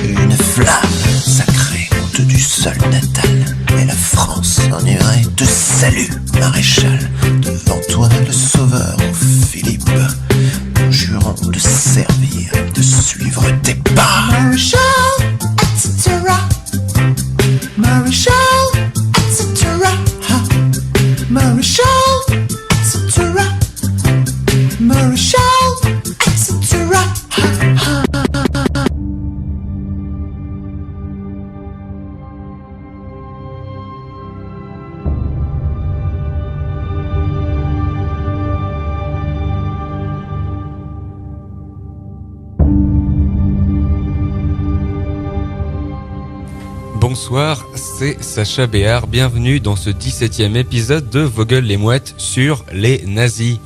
Une flamme sacrée monte du sol natal, et la France en irait te salue, maréchal. Devant toi le sauveur, Philippe, nous jurons de servir, de suivre tes pas. Maréchal, etc. Maréchal, etc. Maréchal, etc. Maréchal, etc. Bonsoir, c'est Sacha Béard, bienvenue dans ce 17e épisode de Vogel les Mouettes sur les nazis.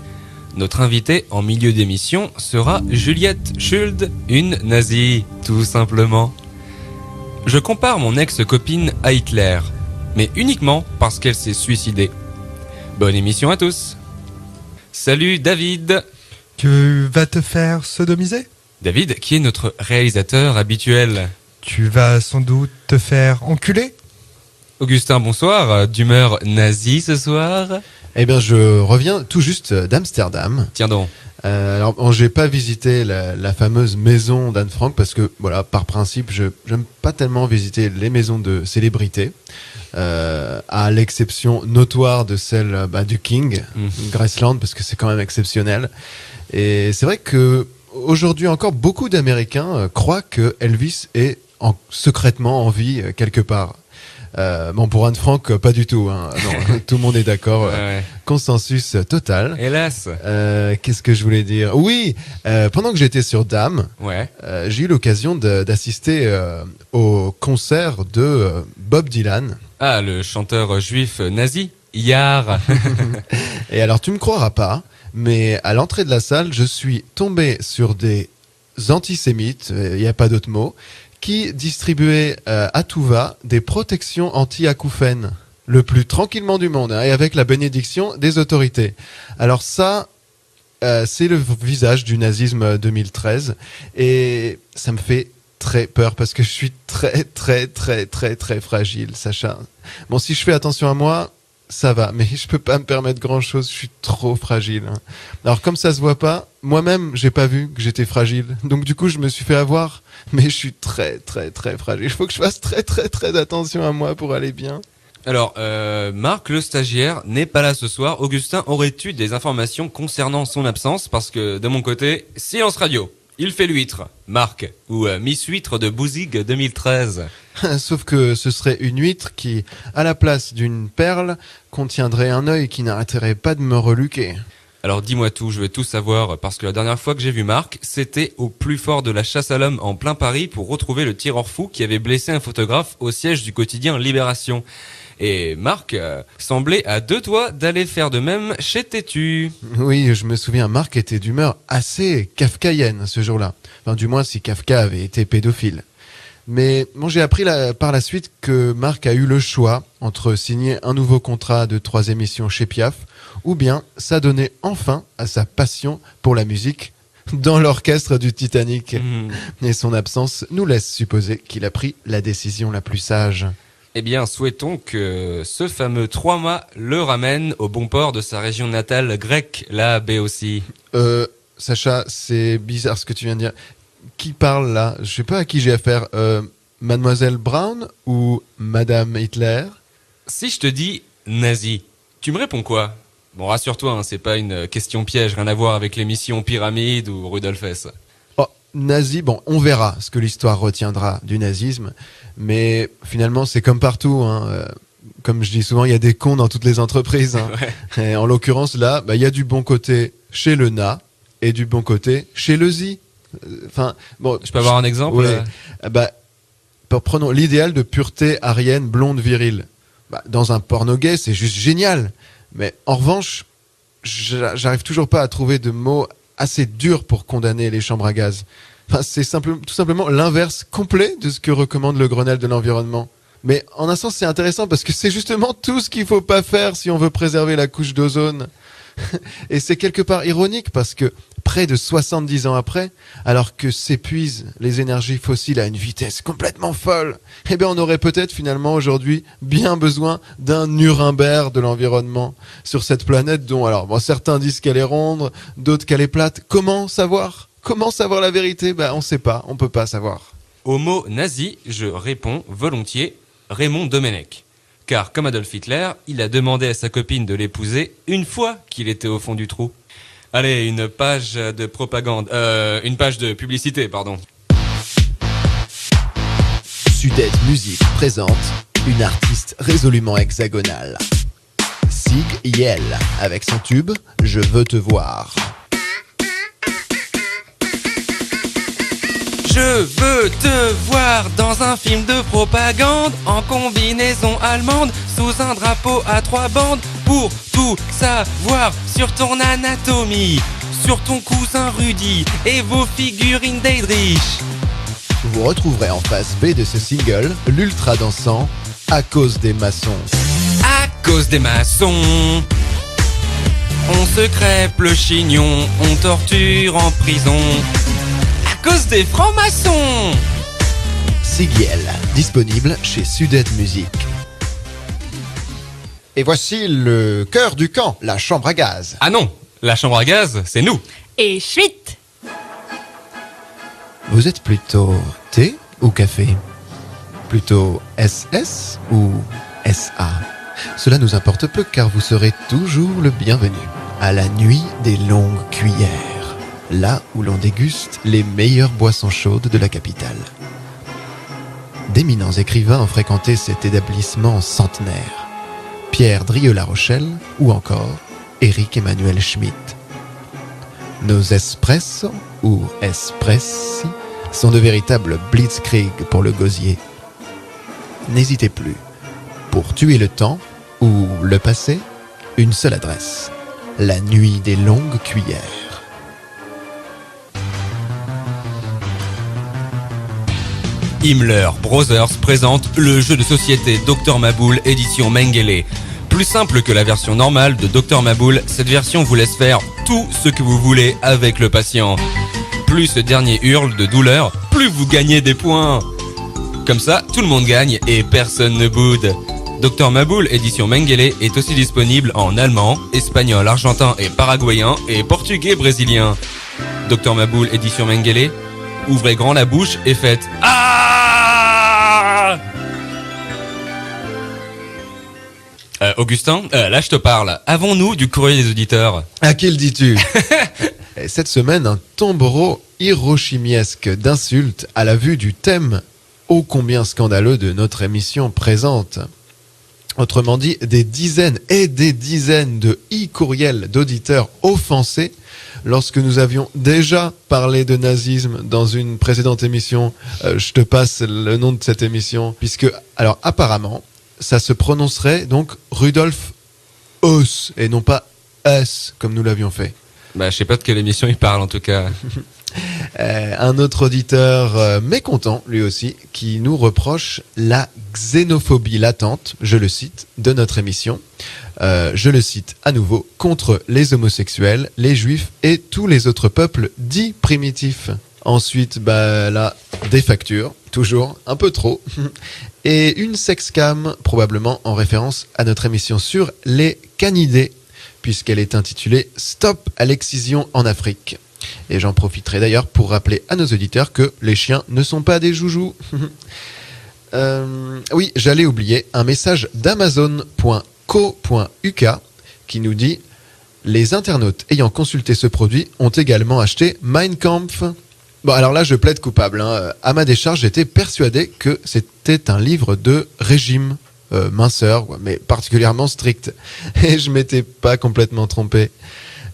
Notre invitée en milieu d'émission sera Juliette Schuld, une nazie, tout simplement. Je compare mon ex-copine à Hitler, mais uniquement parce qu'elle s'est suicidée. Bonne émission à tous. Salut David. Tu vas te faire sodomiser ? David, qui est notre réalisateur habituel. Tu vas sans doute te faire enculer ? Augustin, bonsoir. D'humeur nazie ce soir ? Eh bien, je reviens tout juste d'Amsterdam. Tiens donc. Alors, bon, j'ai pas visité la fameuse maison d'Anne Frank parce que, voilà, par principe, je j'aime pas tellement visiter les maisons de célébrités, à l'exception notoire de celle du King, Graceland, parce que c'est quand même exceptionnel. Et c'est vrai que aujourd'hui encore, beaucoup d'Américains croient que Elvis est secrètement en vie quelque part. Bon, pour Anne Frank, pas du tout. Hein. Non, tout le monde est d'accord. Ouais. Consensus total. Hélas. Qu'est-ce que je voulais dire ? Oui, pendant que j'étais sur Dame, Ouais. j'ai eu l'occasion d'assister au concert de Bob Dylan. Ah, le chanteur juif nazi, Yar. Et alors, tu me croiras pas, mais à l'entrée de la salle, je suis tombé sur des antisémites, il n'y a pas d'autre mot, qui distribuaient à tout va des protections anti-acouphènes, le plus tranquillement du monde, hein, et avec la bénédiction des autorités. Alors ça, c'est le visage du nazisme 2013, et ça me fait très peur parce que je suis très très très très très fragile, Sacha. Bon, si je fais attention à moi, ça va, mais je peux pas me permettre grand chose, je suis trop fragile. Hein. Alors comme ça se voit pas, moi-même j'ai pas vu que j'étais fragile, donc du coup je me suis fait avoir, mais je suis très très très fragile. Il faut que je fasse très très très attention à moi pour aller bien. Alors, Marc, le stagiaire, n'est pas là ce soir. Augustin, aurais-tu des informations concernant son absence ? Parce que, de mon côté, silence radio. Il fait l'huître, Marc, ou Miss Huître de Bouzigues 2013. Sauf que ce serait une huître qui, à la place d'une perle, contiendrait un œil qui n'arrêterait pas de me reluquer. Alors dis-moi tout, je veux tout savoir, parce que la dernière fois que j'ai vu Marc, c'était au plus fort de la chasse à l'homme en plein Paris pour retrouver le tireur fou qui avait blessé un photographe au siège du quotidien Libération. Et Marc semblait à deux doigts d'aller faire de même chez Tétu. Oui, je me souviens, Marc était d'humeur assez kafkaïenne ce jour-là. Enfin, du moins si Kafka avait été pédophile. Mais bon, j'ai appris par la suite que Marc a eu le choix entre signer un nouveau contrat de 3 émissions chez Piaf ou bien s'adonner enfin à sa passion pour la musique dans l'orchestre du Titanic. Et son absence nous laisse supposer qu'il a pris la décision la plus sage. Eh bien, souhaitons que ce fameux 3 mois le ramène au bon port de sa région natale grecque, la Béotie. Sacha, c'est bizarre ce que tu viens de dire. Qui parle là ? Je sais pas à qui j'ai affaire. Mademoiselle Brown ou Madame Hitler ? Si je te dis nazi, tu me réponds quoi ? Bon, rassure-toi, hein, c'est pas une question piège, rien à voir avec l'émission Pyramide ou Rudolf Hess. Oh, nazi, bon, on verra ce que l'histoire retiendra du nazisme. Mais finalement, c'est comme partout. Hein. Comme je dis souvent, il y a des cons dans toutes les entreprises. Hein. Ouais. Et en l'occurrence, là, il y a du bon côté chez le Na et du bon côté chez le Zi. Enfin, bon, Je peux avoir un exemple ? Ouais. Prenons l'idéal de pureté arienne blonde virile. Dans un porno gay, c'est juste génial. Mais en revanche, j'arrive toujours pas à trouver de mots assez durs pour condamner les chambres à gaz. Enfin, c'est tout simplement l'inverse complet de ce que recommande le Grenelle de l'environnement. Mais en un sens, c'est intéressant parce que c'est justement tout ce qu'il faut pas faire si on veut préserver la couche d'ozone. Et c'est quelque part ironique parce que près de 70 ans après, alors que s'épuisent les énergies fossiles à une vitesse complètement folle, eh bien on aurait peut-être finalement aujourd'hui bien besoin d'un Nuremberg de l'environnement sur cette planète dont, alors bon, certains disent qu'elle est ronde, d'autres qu'elle est plate. Comment savoir la vérité? On sait pas, on peut pas savoir. Au mot nazi, je réponds volontiers Raymond Domenech. Car comme Adolf Hitler, il a demandé à sa copine de l'épouser une fois qu'il était au fond du trou. Allez, une page de propagande, une page de publicité, pardon. Sud-Est Musique présente une artiste résolument hexagonale. Sig Yel, avec son tube « Je veux te voir ». Je veux te voir dans un film de propagande en combinaison allemande sous un drapeau à 3 bandes pour tout savoir sur ton anatomie, sur ton cousin Rudy et vos figurines d'Eidrich. Vous retrouverez en face B de ce single l'ultra dansant « À cause des maçons ». À cause des maçons, on se crêpe le chignon, on torture en prison. À cause des francs-maçons. Sig Yel, disponible chez Sud-Est Musique. Et voici le cœur du camp, la chambre à gaz. Ah non, la chambre à gaz, c'est nous. Et chut! Vous êtes plutôt thé ou café? Plutôt SS ou SA? Cela nous importe peu car vous serez toujours le bienvenu à la nuit des longues cuillères. Là où l'on déguste les meilleures boissons chaudes de la capitale. D'éminents écrivains ont fréquenté cet établissement centenaire. Pierre Drieux-La Rochelle ou encore Éric Emmanuel Schmitt. Nos espressos ou espressi sont de véritables blitzkrieg pour le gosier. N'hésitez plus. Pour tuer le temps ou le passé, une seule adresse. La nuit des longues cuillères. Himmler Brothers présente le jeu de société Dr Maboul édition Mengele. Plus simple que la version normale de Dr Maboul, cette version vous laisse faire tout ce que vous voulez avec le patient. Plus ce dernier hurle de douleur, plus vous gagnez des points. Comme ça, tout le monde gagne et personne ne boude. Dr Maboul édition Mengele est aussi disponible en allemand, espagnol, argentin et paraguayen et portugais brésilien. Dr Maboul édition Mengele, ouvrez grand la bouche et faites « Ah !» Augustin, là je te parle. Avons-nous du courrier des auditeurs? À qui le dis-tu? Cette semaine, un tombereau hiroshimiesque d'insultes à la vue du thème ô combien scandaleux de notre émission présente. Autrement dit, des dizaines et des dizaines de e-courriels d'auditeurs offensés lorsque nous avions déjà parlé de nazisme dans une précédente émission. Je te passe le nom de cette émission, puisque, alors apparemment, ça se prononcerait donc Rudolf Höss et non pas S comme nous l'avions fait. Je sais pas de quelle émission il parle en tout cas. Un autre auditeur mécontent, lui aussi, qui nous reproche la xénophobie latente, je le cite, de notre émission. Je le cite à nouveau, contre les homosexuels, les juifs et tous les autres peuples dits primitifs. Ensuite, là, des factures, toujours, un peu trop. Et une sexcam, probablement en référence à notre émission sur les canidés, puisqu'elle est intitulée « Stop à l'excision en Afrique ». Et j'en profiterai d'ailleurs pour rappeler à nos auditeurs que les chiens ne sont pas des joujoux. Oui, j'allais oublier un message d'Amazon.co.uk qui nous dit « Les internautes ayant consulté ce produit ont également acheté Mein Kampf ». Bon, alors là, je plaide coupable. À ma décharge, j'étais persuadé que c'était un livre de régime, minceur, mais particulièrement strict. Et je m'étais pas complètement trompé.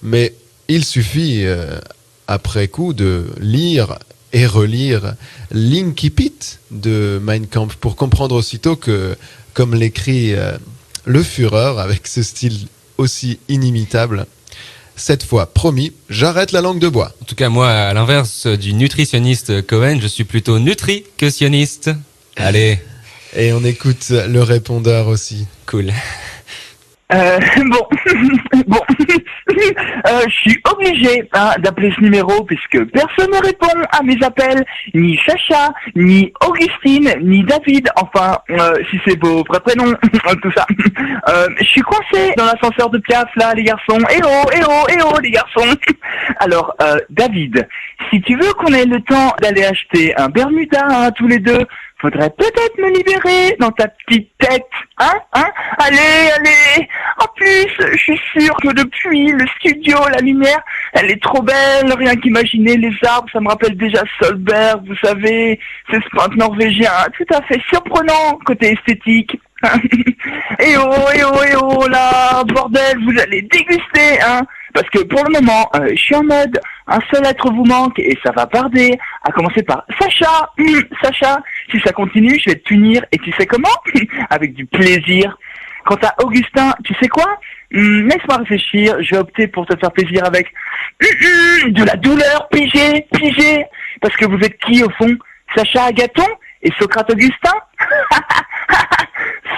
Mais il suffit, après coup, de lire et relire l'Incipit de Mein Kampf pour comprendre aussitôt que, comme l'écrit le Führer, avec ce style aussi inimitable, Cette fois, promis, j'arrête la langue de bois. En tout cas, moi, à l'inverse du nutritionniste Cohen, je suis plutôt nutri-questionniste. Allez, Et on écoute le répondeur aussi. cool. Bon, bon, je suis obligé d'appeler ce numéro puisque personne ne répond à mes appels, ni Sacha, ni Augustine, ni David, enfin, si c'est vos vrais prénoms, tout ça. Je suis coincé dans l'ascenseur de Piaf, là, les garçons. Eh oh, les garçons. Alors, David, si tu veux qu'on ait le temps d'aller acheter un Bermuda, tous les deux, faudrait peut-être me libérer dans ta petite tête, hein. Allez. En plus, je suis sûr que depuis le studio, la lumière, elle est trop belle. Rien qu'imaginer les arbres, ça me rappelle déjà Solberg, vous savez, c'est ce peintre norvégien, tout à fait surprenant côté esthétique. Eh oh, là, bordel, vous allez déguster, hein. Parce que pour le moment, je suis en mode, un seul être vous manque et ça va tarder. À commencer par Sacha. Sacha, si ça continue, je vais te punir. Et tu sais comment? Avec du plaisir. Quant à Augustin, tu sais quoi? Laisse-moi réfléchir. Je vais opter pour te faire plaisir avec de la douleur. Pigé. Parce que vous êtes qui au fond? Sacha Agathon et Socrate Augustin?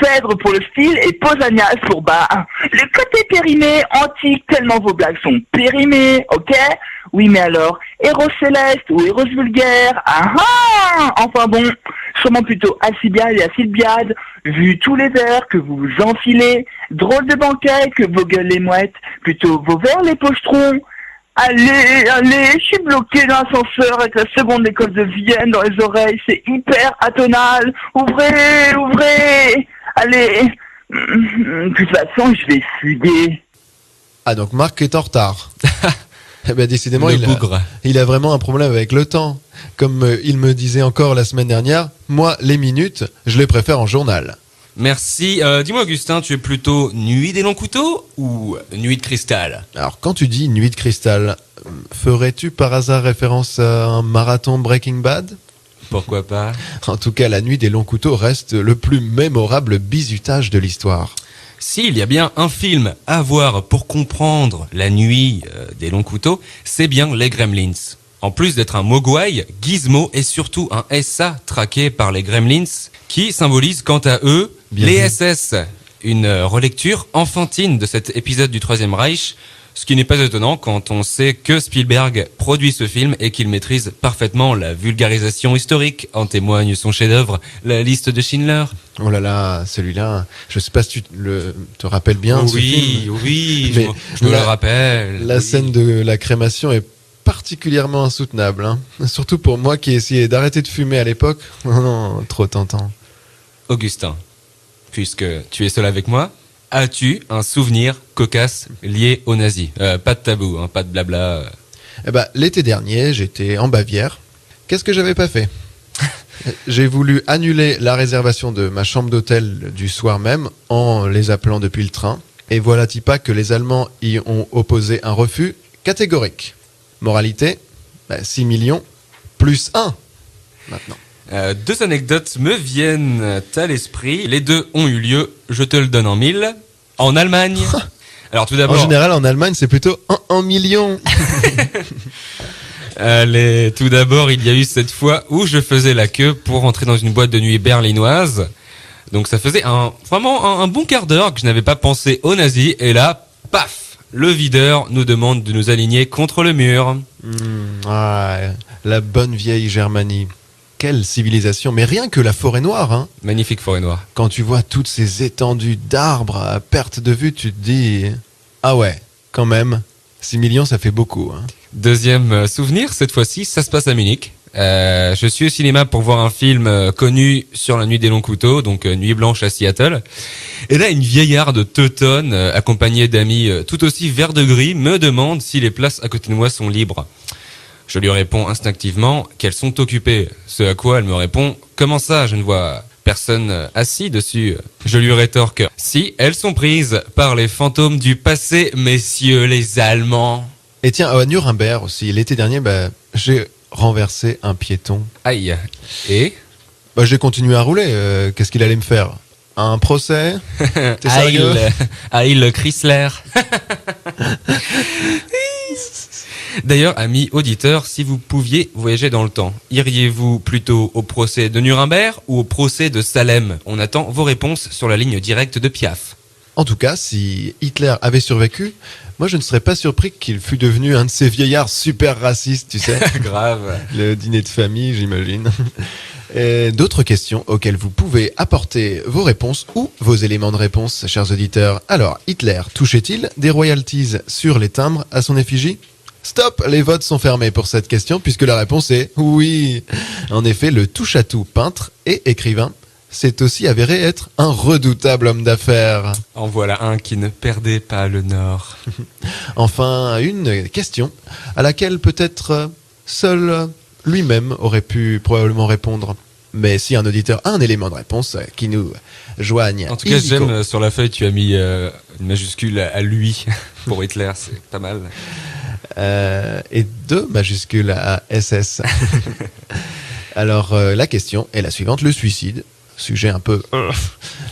Phèdre pour le style et Pausanias pour le côté périmé, antique, tellement vos blagues sont périmées, ok? Oui, mais alors, héros céleste ou héros vulgaire? Enfin bon, sûrement plutôt Alcibiade et Alcibiade, vu tous les vers que vous vous enfilez, drôle de banquet que vos gueules les mouettes, plutôt vos vers les pochetrons. Allez, je suis bloqué dans l'ascenseur avec la seconde école de Vienne dans les oreilles, c'est hyper atonal. Ouvrez. Allez, de toute façon, je vais fuguer. Ah, donc Marc est en retard. Eh ben, décidément, Le bougre. il a vraiment un problème avec le temps. Comme il me disait encore la semaine dernière, moi, les minutes, je les préfère en journal. Merci. Dis-moi, Augustin, tu es plutôt nuit des longs couteaux ou nuit de cristal? Alors, quand tu dis nuit de cristal, ferais-tu par hasard référence à un marathon Breaking Bad? Pourquoi pas? En tout cas, la nuit des longs couteaux reste le plus mémorable bizutage de l'histoire. S'il y a bien un film à voir pour comprendre la nuit des longs couteaux, c'est bien Les Gremlins. En plus d'être un mogwai, Gizmo est surtout un SA traqué par les Gremlins, qui symbolisent quant à eux Bien les vu. SS. Une relecture enfantine de cet épisode du Troisième Reich, ce qui n'est pas étonnant quand on sait que Spielberg produit ce film et qu'il maîtrise parfaitement la vulgarisation historique. En témoigne son chef-d'œuvre, La Liste de Schindler. Oh là là, celui-là, je sais pas si tu te rappelles bien de ce film. Oui, Mais je me la- le rappelle. La oui. scène de la crémation est particulièrement insoutenable, hein. Surtout pour moi qui essayais d'arrêter de fumer à l'époque. Oh non, trop tentant. Augustin, puisque tu es seul avec moi, as-tu un souvenir cocasse lié aux nazis? Pas de tabou, hein, pas de blabla. Eh ben, l'été dernier, j'étais en Bavière. Qu'est-ce que j'avais pas fait? J'ai voulu annuler la réservation de ma chambre d'hôtel du soir même en les appelant depuis le train. Et voilà-t-il pas que les Allemands y ont opposé un refus catégorique. Moralité, 6 millions plus 1 maintenant. Deux anecdotes me viennent à l'esprit. Les deux ont eu lieu, je te le donne en 1000, en Allemagne. Alors tout En d'abord, général, en Allemagne, c'est plutôt 1 million. tout d'abord, il y a eu cette fois où je faisais la queue pour entrer dans une boîte de nuit berlinoise. Donc ça faisait vraiment un bon quart d'heure que je n'avais pas pensé aux nazis. Et là, paf, le videur nous demande de nous aligner contre le mur. La bonne vieille Germanie. Quelle civilisation. Mais rien que la forêt noire, hein. Magnifique forêt noire. Quand tu vois toutes ces étendues d'arbres à perte de vue, tu te dis... Ah ouais, quand même, 6 millions, ça fait beaucoup, hein. Deuxième souvenir, cette fois-ci, ça se passe à Munich. Je suis au cinéma pour voir un film connu sur la nuit des longs couteaux, donc Nuit blanche à Seattle. Et là, une vieillarde teutonne, accompagnée d'amis tout aussi vert de gris, me demande si les places à côté de moi sont libres. Je lui réponds instinctivement qu'elles sont occupées. Ce à quoi elle me répond « Comment ça, je ne vois personne assis dessus ?» Je lui rétorque « Si, elles sont prises par les fantômes du passé, messieurs les Allemands. » Et tiens, à Nuremberg aussi, l'été dernier, j'ai renversé un piéton. Aïe. Et J'ai continué à rouler. Qu'est-ce qu'il allait me faire? Un procès? T'es sérieux? Aïe, le Chrysler. D'ailleurs, amis auditeurs, si vous pouviez voyager dans le temps, iriez-vous plutôt au procès de Nuremberg ou au procès de Salem? On attend vos réponses sur la ligne directe de Piaf. En tout cas, si Hitler avait survécu, moi je ne serais pas surpris qu'il fût devenu un de ces vieillards super racistes, tu sais. Grave. Le dîner de famille, j'imagine. Et d'autres questions auxquelles vous pouvez apporter vos réponses ou vos éléments de réponse, chers auditeurs. Alors, Hitler touchait-il des royalties sur les timbres à son effigie? Stop, les votes sont fermés pour cette question puisque la réponse est oui. En effet, le touche-à-tout peintre et écrivain s'est aussi avéré être un redoutable homme d'affaires. En voilà un qui ne perdait pas le nord. Enfin, une question à laquelle peut-être seul lui-même aurait pu probablement répondre. Mais si un auditeur a un élément de réponse qui nous joigne. En tout cas, j'aime sur la feuille, tu as mis une majuscule à lui pour Hitler, c'est pas mal. Et 2 majuscules à SS. Alors, la question est la suivante. Le suicide, sujet un peu...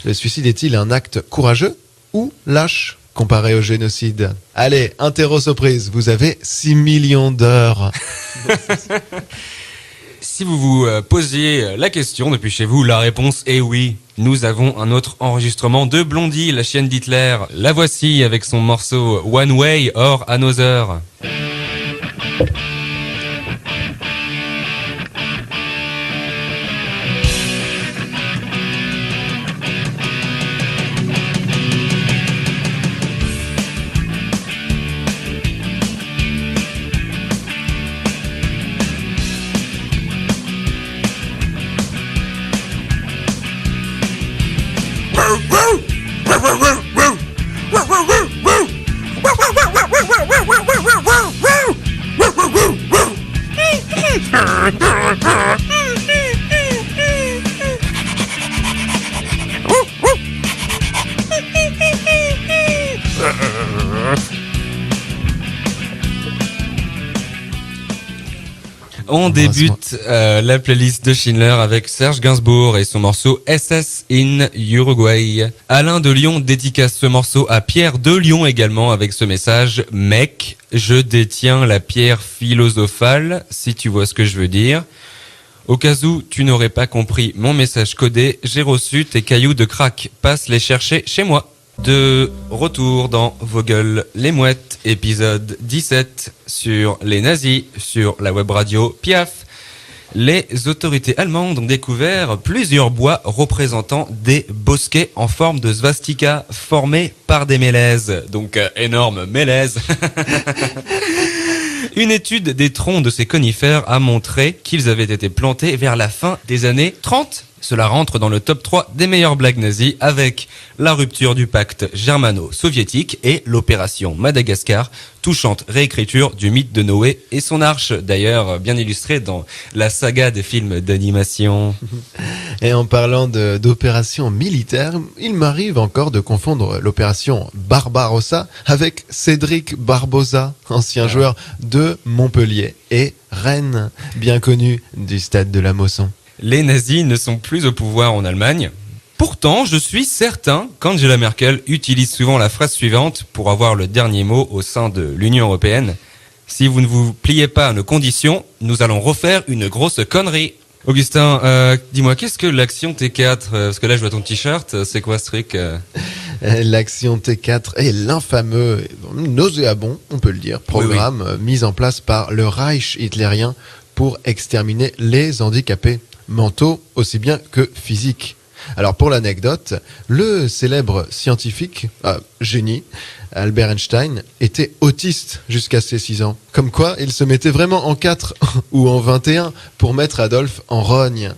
Le suicide est-il un acte courageux ou lâche comparé au génocide? Allez, interro surprise, vous avez 6 millions d'heures. Si vous vous posiez la question depuis chez vous, la réponse est oui. Nous avons un autre enregistrement de Blondie, la chienne d'Hitler. La voici avec son morceau One Way or Another. On débute la playlist de Schindler avec Serge Gainsbourg et son morceau SS in Uruguay. Alain de Lyon dédicace ce morceau à Pierre de Lyon également avec ce message: mec, je détiens la pierre philosophale, si tu vois ce que je veux dire. Au cas où tu n'aurais pas compris mon message codé, j'ai reçu tes cailloux de crack. Passe les chercher chez moi. De retour dans Vogel les Mouettes, épisode 17 sur les nazis, sur la web radio Piaf. Les autorités allemandes ont découvert plusieurs bois représentant des bosquets en forme de svastika formés par des mélèzes. Donc énorme mélèze. Une étude des troncs de ces conifères a montré qu'ils avaient été plantés vers la fin des années 30. Cela rentre dans le top 3 des meilleures blagues nazies avec la rupture du pacte germano-soviétique et l'opération Madagascar, touchante réécriture du mythe de Noé et son arche, d'ailleurs bien illustrée dans la saga des films d'animation. Et en parlant d'opération militaire, il m'arrive encore de confondre l'opération Barbarossa avec Cédric Barbosa, ancien joueur de Montpellier et Rennes, bien connu du stade de la Mosson. Les nazis ne sont plus au pouvoir en Allemagne. Pourtant, je suis certain qu'Angela Merkel utilise souvent la phrase suivante pour avoir le dernier mot au sein de l'Union européenne. Si vous ne vous pliez pas à nos conditions, nous allons refaire une grosse connerie. Augustin, dis-moi, qu'est-ce que l'action T4 ? Parce que là, je vois ton t-shirt, c'est quoi ce truc ? L'action T4 est l'infameux, nauséabond, on peut le dire, programme mis en place par le Reich hitlérien pour exterminer les handicapés mentaux aussi bien que physiques. Alors pour l'anecdote, le célèbre scientifique, génie, Albert Einstein, était autiste jusqu'à ses 6 ans. Comme quoi, il se mettait vraiment en 4 ou en 21 pour mettre Adolphe en rogne.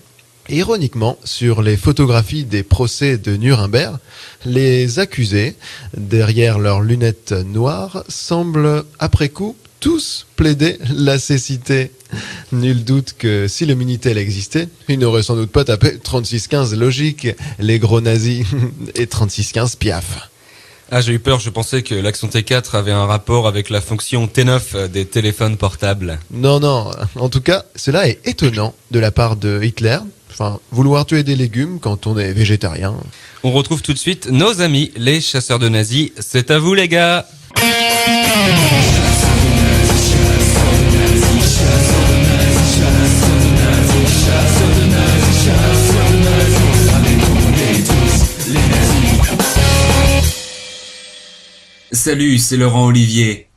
Et ironiquement, sur les photographies des procès de Nuremberg, les accusés, derrière leurs lunettes noires, semblent, après coup, tous plaider la cécité. Nul doute que si le Minitel existait, il n'aurait sans doute pas tapé 3615 logique, les gros nazis, et 3615 Piaf. Ah, j'ai eu peur, je pensais que l'action T4 avait un rapport avec la fonction T9 des téléphones portables. Non, en tout cas, cela est étonnant de la part de Hitler. Enfin, vouloir tuer des légumes quand on est végétarien. On retrouve tout de suite nos amis, les chasseurs de nazis. C'est à vous les gars! Salut, c'est Laurent Olivier.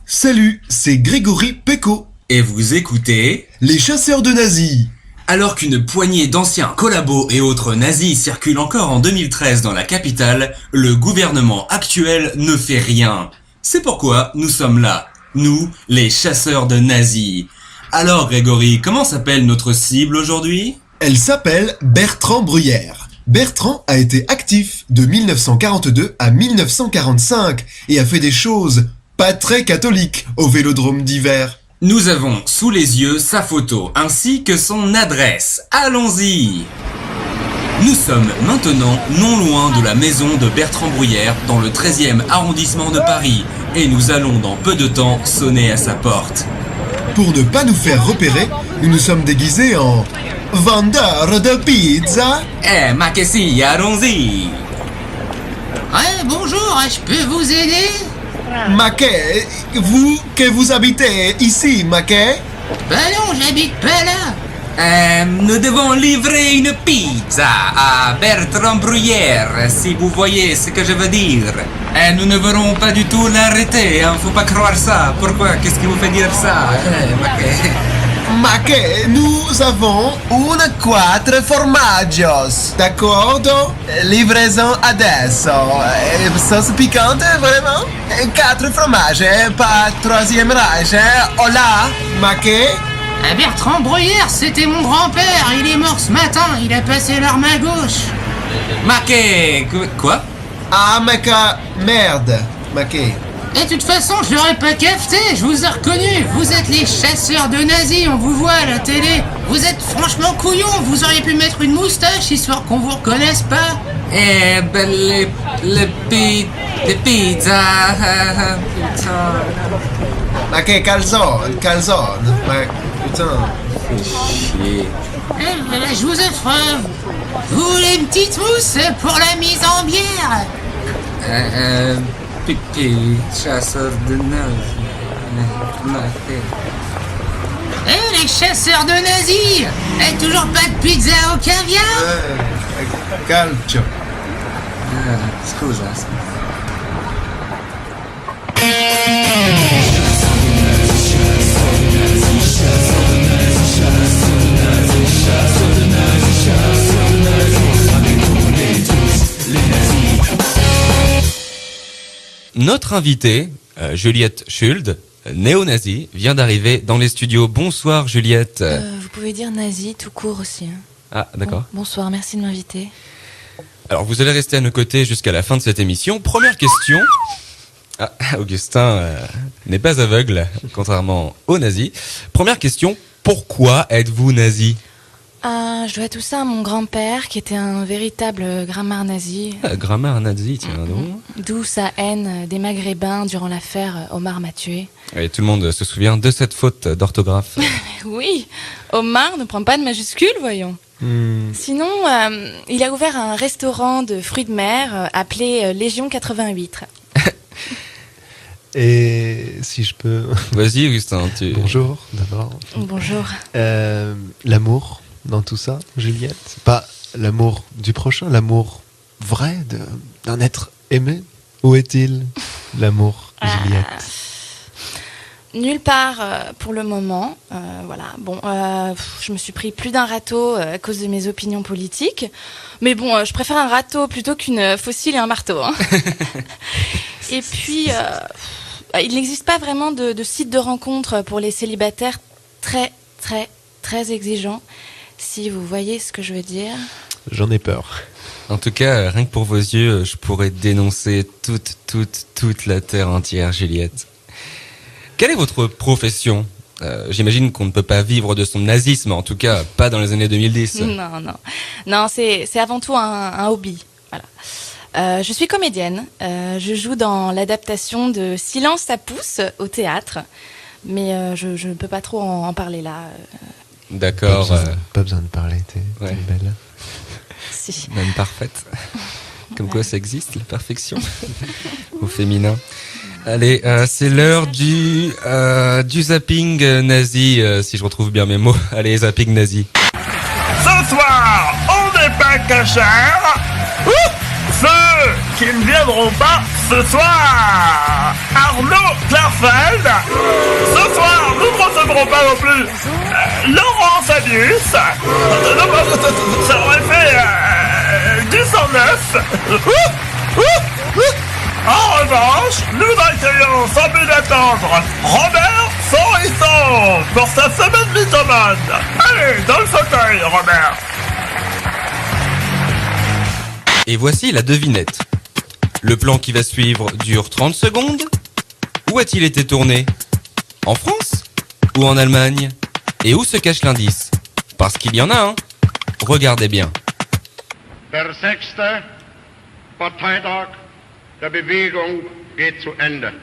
Salut, c'est Grégory Péco. Et vous écoutez Les chasseurs de nazis. Alors qu'une poignée d'anciens collabos et autres nazis circulent encore en 2013 dans la capitale, le gouvernement actuel ne fait rien. C'est pourquoi nous sommes là, nous, les chasseurs de nazis. Alors Grégory, comment s'appelle notre cible aujourd'hui ? Elle s'appelle Bertrand Bruyère. Bertrand a été actif de 1942 à 1945 et a fait des choses pas très catholiques au Vélodrome d'hiver. Nous avons sous les yeux sa photo ainsi que son adresse. Allons-y! Nous sommes maintenant non loin de la maison de Bertrand Bruyère dans le 13e arrondissement de Paris et nous allons dans peu de temps sonner à sa porte. Pour ne pas nous faire repérer, nous nous sommes déguisés en vendeurs de pizza. Ma que si, allons-y! Ouais, bonjour, je peux vous aider? Maquet, vous que vous habitez ici, Maquet? Ben non, j'habite pas là. Nous devons livrer une pizza à Bertrand Bruyère, si vous voyez ce que je veux dire. Nous ne voulons pas du tout l'arrêter, hein, faut pas croire ça. Pourquoi? Qu'est-ce qui vous fait dire ça? Maquet, nous avons une 4 formaggios, d'accordo? Livraison adesso. Sauce piquante, vraiment? 4 fromages, pas 3e rage. Hola, Maquet? Bertrand Bruyère, c'était mon grand-père. Il est mort ce matin. Il a passé l'arme à gauche. Maquet, quoi? Ah, Maca, merde, Maquet. Et de toute façon, je l'aurais pas capté. Je vous ai reconnu. Vous êtes les chasseurs de nazis. On vous voit à la télé. Vous êtes franchement couillons. Vous auriez pu mettre une moustache histoire qu'on vous reconnaisse pas. Les pizzas. Putain. Maquet, calzone. Putain. Chier. Je vous offre. Vous voulez une petite mousse pour la mise en bière? Pipi, chasseur de nazis. Les chasseurs de nazis. Toujours pas de pizza au caviar? Calcio. Scusa. Notre invitée, Juliette Schuld, néo-nazie, vient d'arriver dans les studios. Bonsoir Juliette. Vous pouvez dire nazi tout court aussi. Hein. Ah, d'accord. Bonsoir, merci de m'inviter. Alors, vous allez rester à nos côtés jusqu'à la fin de cette émission. Première question. Ah, Augustin n'est pas aveugle, contrairement aux nazis. Première question, pourquoi êtes-vous nazi ? Je dois tout ça à mon grand-père, qui était un véritable grammaire nazi. Grammaire nazi, tiens donc. D'où sa haine des Maghrébins durant l'affaire Omar m'a tué. Et tout le monde se souvient de cette faute d'orthographe. Oui, Omar ne prend pas de majuscule, voyons. Sinon, il a ouvert un restaurant de fruits de mer appelé Légion 88. Et si je peux... Vas-y, Augustin. Bonjour, d'abord. Bonjour. L'amour dans tout ça, Juliette, c'est pas l'amour du prochain, l'amour vrai d'un être aimé. Où est-il, l'amour, Juliette? Nulle part pour le moment. Voilà. Bon, je me suis pris plus d'un râteau à cause de mes opinions politiques. Mais bon, je préfère un râteau plutôt qu'une fossile et un marteau. Hein. Et puis, il n'existe pas vraiment de site de rencontre pour les célibataires très, très, très exigeants. Si vous voyez ce que je veux dire. J'en ai peur. En tout cas, rien que pour vos yeux, je pourrais dénoncer toute la terre entière, Juliette. Quelle est votre profession ? J'imagine qu'on ne peut pas vivre de son nazisme, en tout cas pas dans les années 2010. Non, c'est avant tout un hobby. Voilà. Je suis comédienne. Je joue dans l'adaptation de Silence à pouce au théâtre, mais je ne peux pas trop en parler là. D'accord. Pas besoin de parler, t'es belle. Si. Même parfaite. Comme quoi ça existe, la perfection au féminin. Allez, c'est l'heure du zapping nazi, si je retrouve bien mes mots. Allez, zapping nazi. Ce soir, on n'est pas cachère. Ceux qui ne viendront pas ce soir, Arnaud Klarfeld. Ce soir, nous ne recevrons pas non plus Laurent Fabius. Ça aurait fait du 109. En revanche, nous accueillons sans plus d'attendre Robert Sorisson pour sa semaine mythomane. Allez, dans le fauteuil, Robert. Et voici la devinette. Le plan qui va suivre dure 30 secondes. Où a-t-il été tourné? En France ou en Allemagne? Et où se cache l'indice? Parce qu'il y en a un. Regardez bien. Der 6. Parteitag der Bewegung geht zu Ende.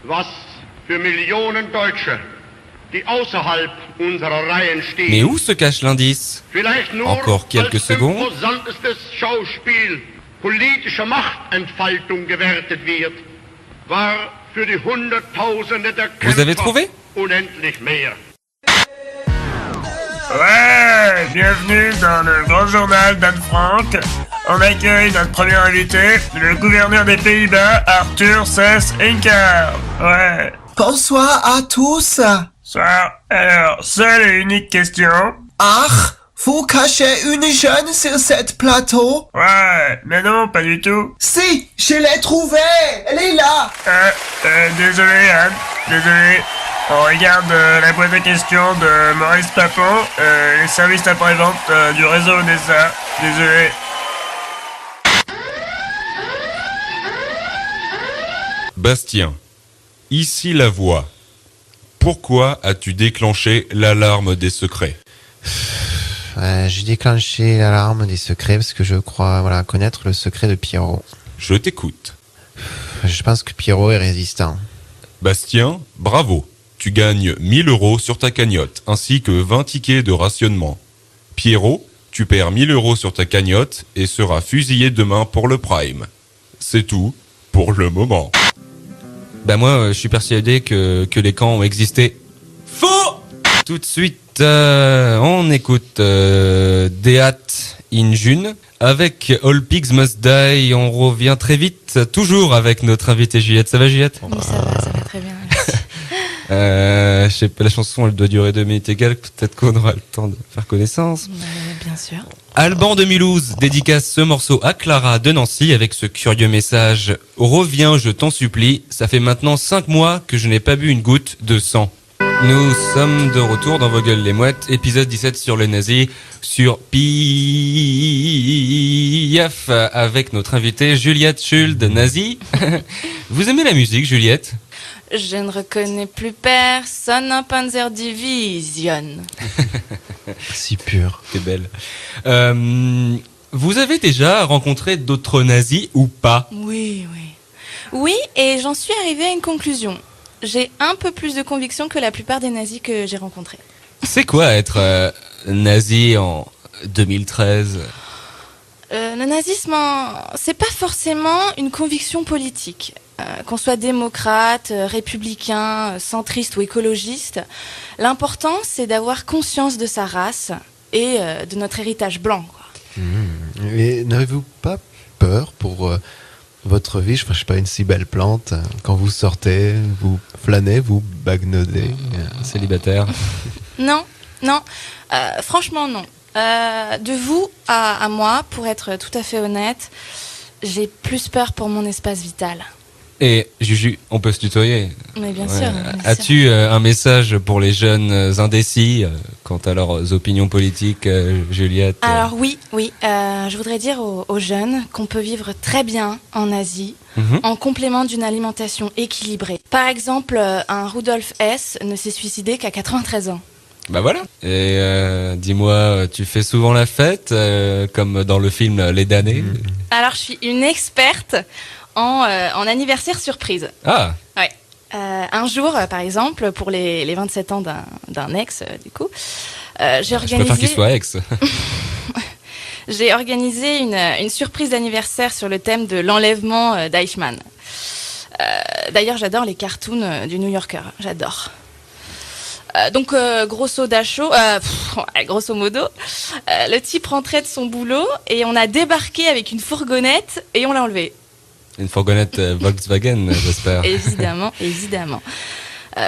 Was für Millionen Deutsche, die außerhalb unserer Reihen stehen. Mais où se cache l'indice? Encore quelques secondes. Imposantestes Schauspiel politischer Machtentfaltung gewertet wird, war für die Hunderttausende der Kämpfer Vous avez trouvé? unendlich mehr. Ouais, bienvenue dans le grand journal d'Anne Frank. On accueille notre premier invité, le gouverneur des Pays-Bas, Arthur Seyss Inquart. Ouais. Bonsoir à tous. Bonsoir. Alors, seule et unique question. Ach, vous cachez une jeune sur cette plateau? Ouais, mais non, pas du tout. Si, je l'ai trouvée. Elle est là. Désolé Anne, désolé. On regarde la boîte de questions de Maurice Papon, les services après-vente du réseau Odessa. Désolé. Bastien, ici la voix. Pourquoi as-tu déclenché l'alarme des secrets? J'ai déclenché l'alarme des secrets parce que je crois connaître le secret de Pierrot. Je t'écoute. Je pense que Pierrot est résistant. Bastien, bravo. Tu gagnes 1000 € sur ta cagnotte, ainsi que 20 tickets de rationnement. Pierrot, tu perds 1000 € sur ta cagnotte et seras fusillé demain pour le Prime. C'est tout, pour le moment. Bah moi, je suis persuadé que les camps ont existé. Faux! Tout de suite, on écoute Deat in June. Avec All Pigs Must Die, on revient très vite, toujours avec notre invitée Juliette. Ça va Juliette? Oui, ça va très bien. Merci. Je sais pas, la chanson elle doit durer 2 minutes égales, peut-être qu'on aura le temps de faire connaissance. Bien sûr. Alban de Mulhouse dédicace ce morceau à Clara de Nancy avec ce curieux message: reviens, je t'en supplie, ça fait maintenant 5 mois que je n'ai pas bu une goutte de sang. Nous sommes de retour dans Vos gueules les mouettes, épisode 17 sur les nazis, sur Piaf, avec notre invitée Juliette Schuld, nazie. Vous aimez la musique, Juliette? Je ne reconnais plus personne en Panzer Division. Si pur. C'est belle. Vous avez déjà rencontré d'autres nazis ou pas? Oui. Oui, et j'en suis arrivée à une conclusion. J'ai un peu plus de conviction que la plupart des nazis que j'ai rencontrés. C'est quoi être nazi en 2013? Le nazisme, c'est pas forcément une conviction politique. Qu'on soit démocrate, républicain, centriste ou écologiste, l'important c'est d'avoir conscience de sa race et de notre héritage blanc. Et n'avez-vous pas peur pour votre vie? Je sais pas, une si belle plante, quand vous sortez, vous flânez, vous bagnodez. Célibataire? Non. Franchement non. De vous à moi, pour être tout à fait honnête, j'ai plus peur pour mon espace vital. Et Juju, on peut se tutoyer? Mais bien sûr. As-tu un message pour les jeunes indécis quant à leurs opinions politiques, Juliette? Alors oui. Je voudrais dire aux jeunes qu'on peut vivre très bien en Asie, en complément d'une alimentation équilibrée. Par exemple, un Rudolf Hess ne s'est suicidé qu'à 93 ans. Bah voilà. Et dis-moi, tu fais souvent la fête, comme dans le film Les Damnés? Alors je suis une experte en anniversaire surprise. Ah. Ouais. Un jour, par exemple, pour les 27 ans d'un ex, du coup, j'ai organisé... Je préfère qu'il soit ex. J'ai organisé une surprise d'anniversaire sur le thème de l'enlèvement d'Eichmann. D'ailleurs, j'adore les cartoons du New Yorker. J'adore. Donc, grosso modo, le type rentrait de son boulot et on a débarqué avec une fourgonnette et on l'a enlevé. Une fourgonnette Volkswagen, j'espère. Évidemment.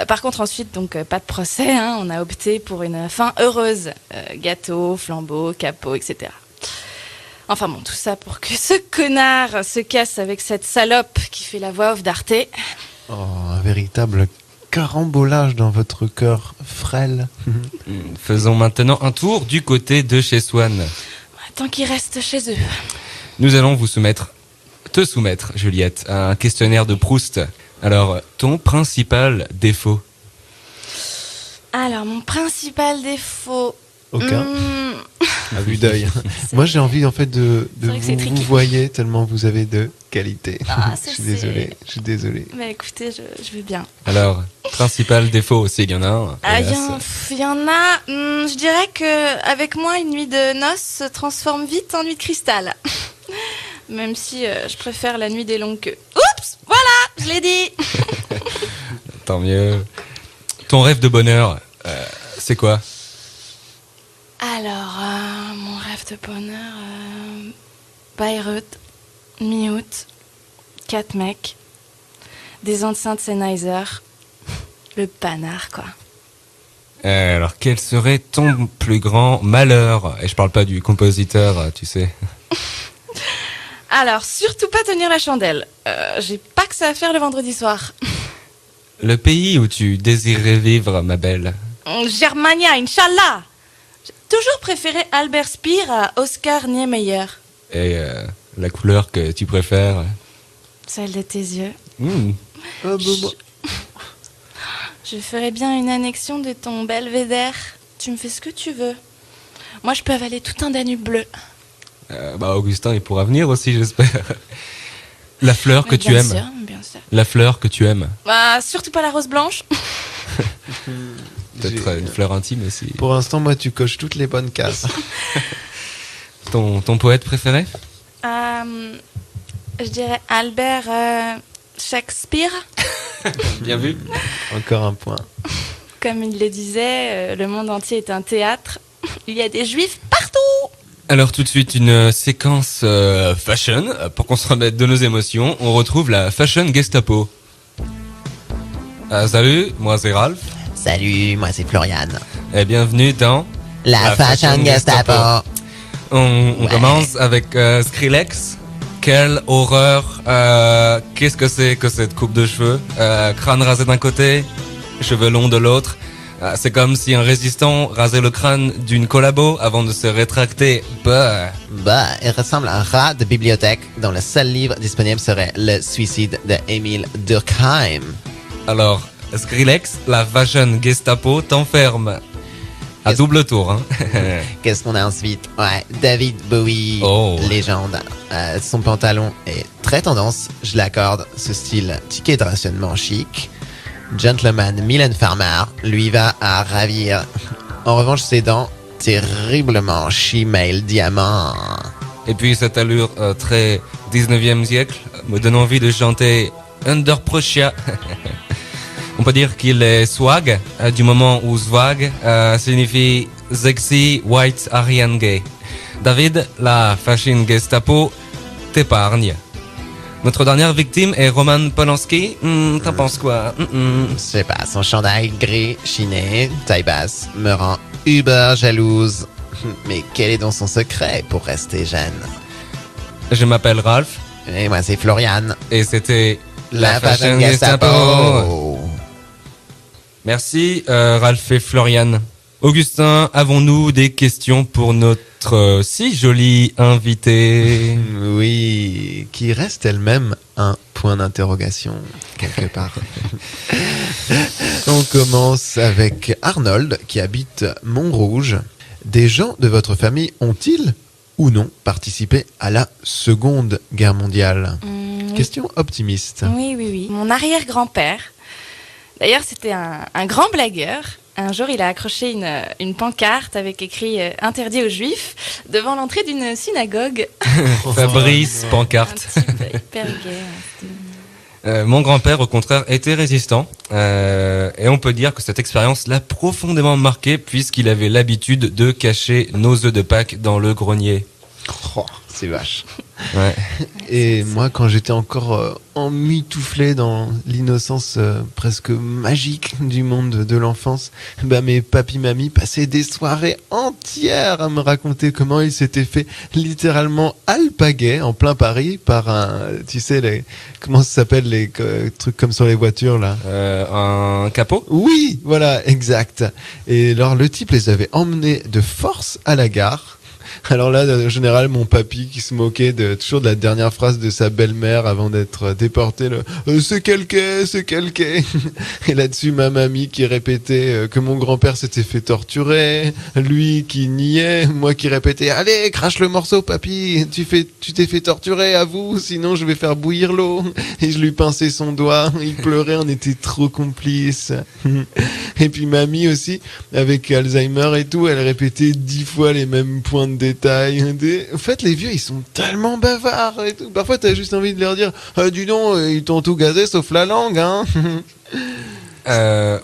Par contre, ensuite, donc, pas de procès. Hein, on a opté pour une fin heureuse. Gâteau, flambeau, capot, etc. Enfin bon, tout ça pour que ce connard se casse avec cette salope qui fait la voix off d'Arte. Oh, un véritable carambolage dans votre cœur frêle. Faisons maintenant un tour du côté de chez Swan. Tant qu'ils restent chez eux. Nous allons te soumettre, Juliette, à un questionnaire de Proust. Alors, ton principal défaut? Alors, mon principal défaut... Aucun. À vue d'œil. Moi, j'ai envie, en fait, de vous voyez tellement vous avez de qualité. Ah, je suis désolé. Bah écoutez, je vais bien. Alors, principal défaut aussi, il y en a un. Il y en a... je dirais que avec moi, une nuit de noces se transforme vite en nuit de cristal. Même si je préfère la nuit des longues queues. Oups, voilà, je l'ai dit. Tant mieux. Ton rêve de bonheur, c'est quoi? Alors, mon rêve de bonheur... Bayreuth, mi-août, 4 mecs, des enceintes Sennheiser, le panard, quoi. Alors, quel serait ton plus grand malheur? Et je parle pas du compositeur, tu sais. Alors, surtout pas tenir la chandelle. J'ai pas que ça à faire le vendredi soir. Le pays où tu désirais vivre, ma belle? Germania, Inch'Allah. J'ai toujours préféré Albert Speer à Oscar Niemeyer. Et la couleur que tu préfères? Celle de tes yeux. Je ferais bien une annexion de ton belvédère. Tu me fais ce que tu veux. Moi, je peux avaler tout un Danube bleu. Augustin, il pourra venir aussi, j'espère. La fleur que tu aimes. Bien sûr. La fleur que tu aimes. Surtout pas la rose blanche. Peut-être une fleur intime aussi. Pour l'instant, moi, tu coches toutes les bonnes cases. Ton poète préféré? Je dirais Albert Shakespeare. Bien vu. Encore un point. Comme il le disait, le monde entier est un théâtre. Il y a des juifs partout. Alors tout de suite une séquence fashion. Pour qu'on se remette de nos émotions, on retrouve la Fashion Gestapo. Salut, moi c'est Ralph. Salut, moi c'est Florian. Et bienvenue dans... La Fashion Gestapo. On commence avec Skrillex. Quelle horreur. Qu'est-ce que c'est que cette coupe de cheveux? Crâne rasé d'un côté, cheveux longs de l'autre. C'est comme si un résistant rasait le crâne d'une collabo avant de se rétracter. Il ressemble à un rat de bibliothèque dont le seul livre disponible serait Le suicide de Émile Durkheim. Alors, Skrillex, la Fashion Gestapo t'enferme. À double tour, hein. Qu'est-ce qu'on a ensuite? Ouais, David Bowie, légende. Son pantalon est très tendance, je l'accorde. Ce style ticket de rationnement chic. Gentleman Mylène Farmer, lui va à ravir. En revanche, ses dents, terriblement chimail diamant. Et puis cette allure très 19e siècle me donne envie de chanter Under Prussia. On peut dire qu'il est swag, du moment où swag signifie sexy, white, Aryan gay. David, la Fashion Gestapo t'épargne. Notre dernière victime est Roman Polanski. T'en penses quoi? Je sais pas, son chandail gris, chiné, taille basse, me rend uber jalouse. Mais quel est donc son secret pour rester jeune? Je m'appelle Ralph. Et moi c'est Florian. Et c'était la Fashion Gestapo. Merci Ralph et Florian. Augustin, avons-nous des questions pour notre si joli invité? Oui, qui reste elle-même un point d'interrogation, quelque part. On commence avec Arnold, qui habite Montrouge. Des gens de votre famille ont-ils ou non participé à la Seconde Guerre mondiale? Question optimiste. Oui. Mon arrière-grand-père, d'ailleurs c'était un grand blagueur. Un jour, il a accroché une pancarte avec écrit « Interdit aux Juifs » devant l'entrée d'une synagogue. Fabrice, pancarte. Un type hyper gay. Mon grand-père, au contraire, était résistant. Et on peut dire que cette expérience l'a profondément marqué puisqu'il avait l'habitude de cacher nos œufs de Pâques dans le grenier. Oh, c'est vache. Ouais. Et moi, quand j'étais encore emmitouflé dans l'innocence presque magique du monde de l'enfance, mes papy-mamies passaient des soirées entières à me raconter comment ils s'étaient fait littéralement alpaguer en plein Paris par tu sais, comment ça s'appelle les trucs comme sur les voitures là? Un capot? Oui, voilà, exact. Et alors le type les avait emmenés de force à la gare. Alors là, en général, mon papy qui se moquait toujours de la dernière phrase de sa belle-mère avant d'être déporté, c'est quel quai, c'est quel quai. Et là-dessus, ma mamie qui répétait que mon grand-père s'était fait torturer, lui qui niait, moi qui répétais, allez, crache le morceau, papy, tu t'es fait torturer, avoue, sinon je vais faire bouillir l'eau. Et je lui pinçais son doigt, il pleurait, on était trop complices. Et puis mamie aussi, avec Alzheimer et tout, elle répétait 10 fois les mêmes points de détail. En fait, les vieux, ils sont tellement bavards et tout. Parfois, t'as juste envie de leur dire, dis donc, ils t'ont tout gazé sauf la langue, hein.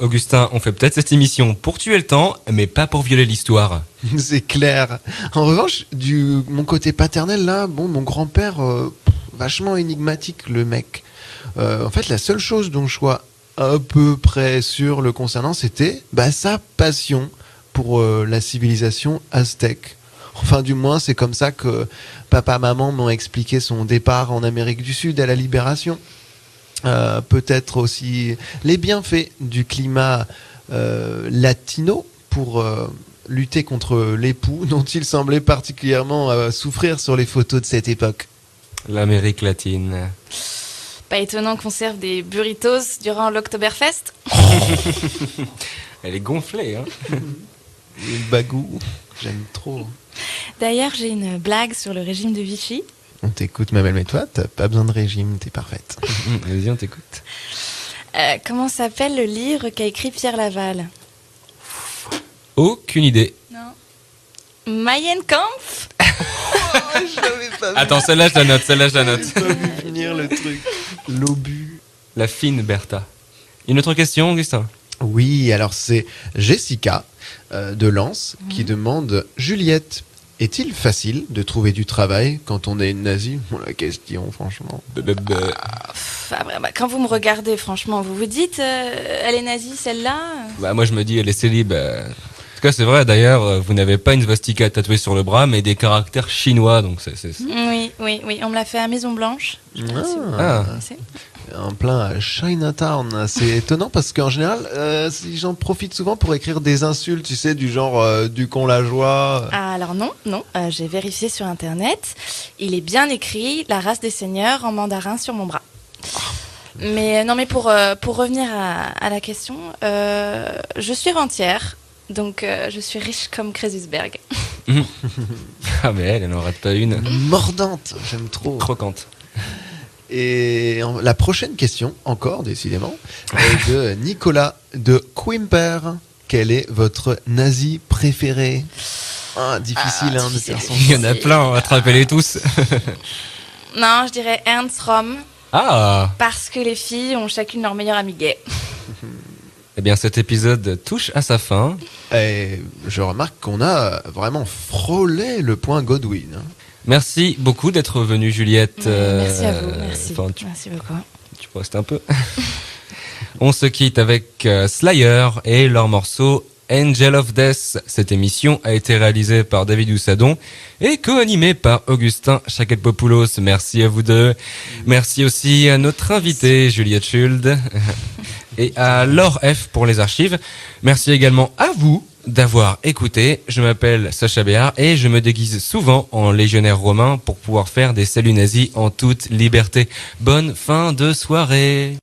Augustin, on fait peut-être cette émission pour tuer le temps, mais pas pour violer l'histoire. C'est clair. En revanche, mon côté paternel, là, mon grand-père, vachement énigmatique, le mec. En fait, la seule chose dont je sois à peu près sûr le concernant, c'était sa passion pour la civilisation aztèque. Enfin, du moins, c'est comme ça que papa-maman m'ont expliqué son départ en Amérique du Sud à la Libération. Peut-être aussi les bienfaits du climat latino pour lutter contre l'époux dont il semblait particulièrement souffrir sur les photos de cette époque. L'Amérique latine. Pas étonnant qu'on serve des burritos durant l'Oktoberfest. Elle est gonflée, hein. Le bagou, j'aime trop. D'ailleurs, j'ai une blague sur le régime de Vichy. On t'écoute, ma belle, mais toi, t'as pas besoin de régime, t'es parfaite. Vas-y, on t'écoute. Comment s'appelle le livre qu'a écrit Pierre Laval? Aucune idée. Non. Mein Kampf. Attends, celle-là, je la note, J'avais pas vu finir le truc. L'obus. La fine Bertha. Une autre question, Augustin? Oui, alors c'est Jessica de Lens qui demande Juliette, est-il facile de trouver du travail quand on est une nazie? Bon, la question, franchement. Quand vous me regardez, franchement, vous vous dites, elle est nazie, celle-là? Moi, je me dis, elle est célib. En tout cas, c'est vrai, d'ailleurs, vous n'avez pas une svastika tatouée sur le bras, mais des caractères chinois, donc c'est... Oui, on me l'a fait à Maison Blanche. En plein Chinatown. C'est étonnant parce qu'en général, les gens profitent souvent pour écrire des insultes, tu sais, du genre du con la joie. Alors non, j'ai vérifié sur Internet. Il est bien écrit la race des seigneurs en mandarin sur mon bras. Mais pour revenir à la question, je suis rentière. Donc, je suis riche comme Crésusberg. Ah, mais elle n'en rate pas une. Mordante, j'aime trop. Croquante. Et la prochaine question, encore décidément, est de Nicolas de Quimper. Quel est votre nazi préféré? Difficile de faire son. Il y en a plein, attrapez-les tous. Non, je dirais Ernst Röhm. Parce que les filles ont chacune leur meilleur ami gay. Eh bien, cet épisode touche à sa fin. Et je remarque qu'on a vraiment frôlé le point Godwin. Merci beaucoup d'être venue, Juliette. Merci à vous, merci. Merci beaucoup. Tu peux rester un peu. On se quitte avec Slayer et leur morceau Angel of Death. Cette émission a été réalisée par David Houssadon et co-animée par Augustin Chakelpopoulos. Merci à vous deux. Merci aussi à notre invitée, Juliette Schuld. Et à Laure F pour les archives. Merci également à vous d'avoir écouté. Je m'appelle Sacha Béard et je me déguise souvent en légionnaire romain pour pouvoir faire des saluts nazis en toute liberté. Bonne fin de soirée.